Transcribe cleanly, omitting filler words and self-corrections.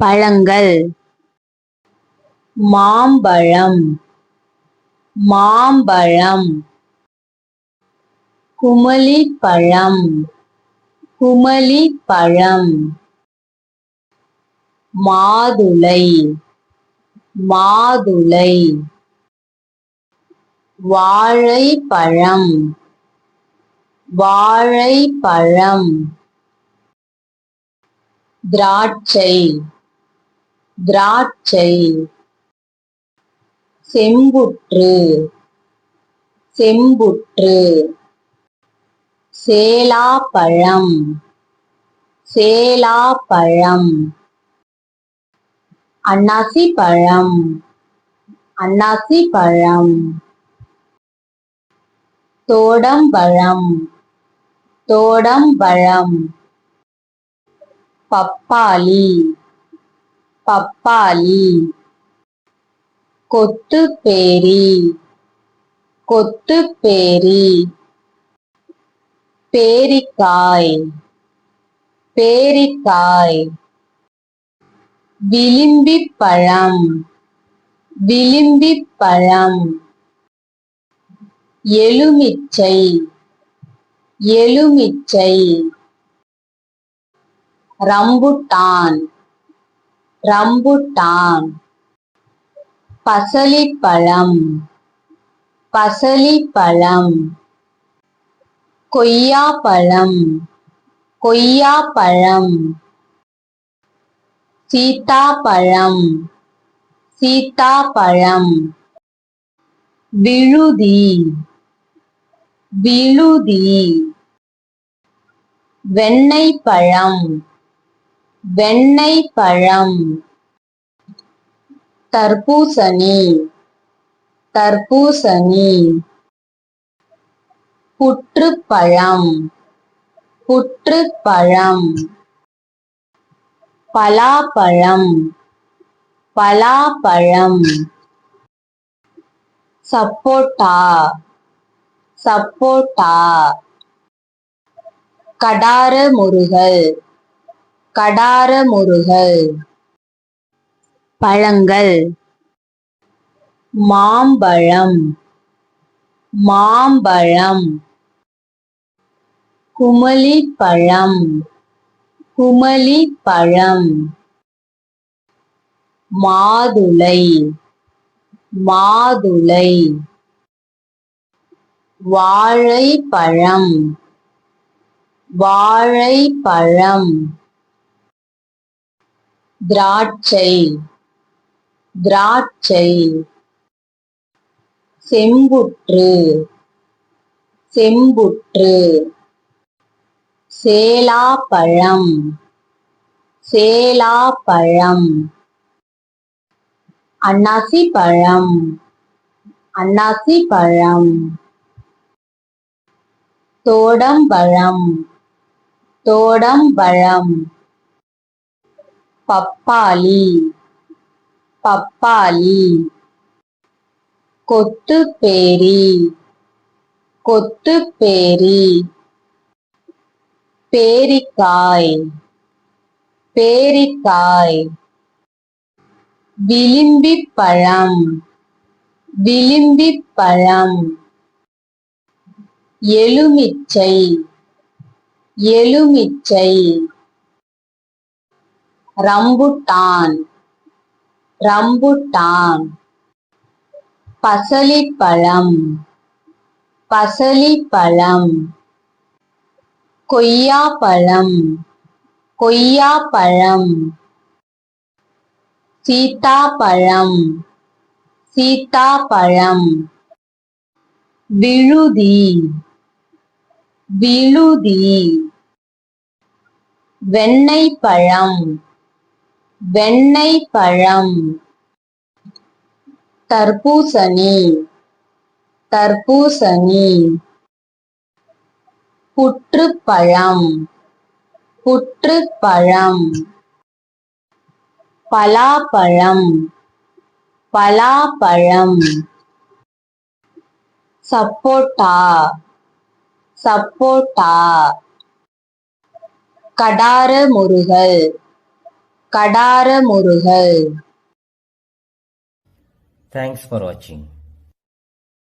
பழங்கள் மாம்பழம் மாம்பழம் குமளிப்பழம் குமளிப்பழம் மாதுளை மாதுளை வாழைப்பழம் வாழைப்பழம் திராட்சை திராட்சை செம்புற்று செம்புற்று சேலாப்பழம் சேலாப்பழம் அன்னாசிப்பழம் அன்னாசிப்பழம் தோடம்பழம் தோடம்பழம் பப்பாளி பப்பாளி கொத்துப்பேரி கொத்துப்பேரி பேரிக்காய் பேரிக்காய் விளிம்பிப்பழம் விளிம்பிப்பழம் எலுமிச்சை எலுமிச்சை ரம்புட்டான் ரம்புட்டான் பசலிப்பழம் பசலிப்பழம் கொய்யாப்பழம் கொய்யாப்பழம் சீத்தாப்பழம் சீத்தாப்பழம் விழுதி விழுதி வெண்ணெய்ப்பழம் வெண்ணெய்ப்பழம் தர்பூசணி தர்பூசணி புற்றுப்பழம் புற்றுப்பழம் பலாப்பழம் பலாப்பழம் சப்போட்டா சப்போட்டா கடாரமுருகல் கடாரமுருகல் பழங்கள் மாம்பழம் மாம்பழம் குமளிப்பழம் குமளிப்பழம் மாதுளை மாதுளை வாழைப்பழம் வாழைப்பழம் திராட்சை திராட்சை செம்புற்று செம்புற்று சேலாப்பழம் சேலாப்பழம் அன்னாசிப்பழம் அன்னாசிப்பழம் தோடம்பழம் தோடம்பழம் பப்பாளி பப்பாளி கொத்துப்பேரி கொத்துப்பேரி பேரிக்காய் பேரிக்காய் விளிம்பிப்பழம் விளிம்பிப்பழம் எலுமிச்சை எலுமிச்சை ரம்புட்டான் ரம்புட்டான் பசலிப்பழம் பசலிப்பழம் கொய்யாப்பழம் கொய்யாப்பழம் சீத்தாப்பழம் சீத்தாப்பழம் விழுதி விழுதி வெண்ணெய்ப்பழம் வெண்ணெய்ப்பழம் தர்பூசணி தர்பூசணி புற்றுப்பழம் புற்றுப்பழம் பலாப்பழம் பலாப்பழம் சப்போட்டா சப்போட்டா கடாரமுருகல் கடார முருகல். Thanks for watching.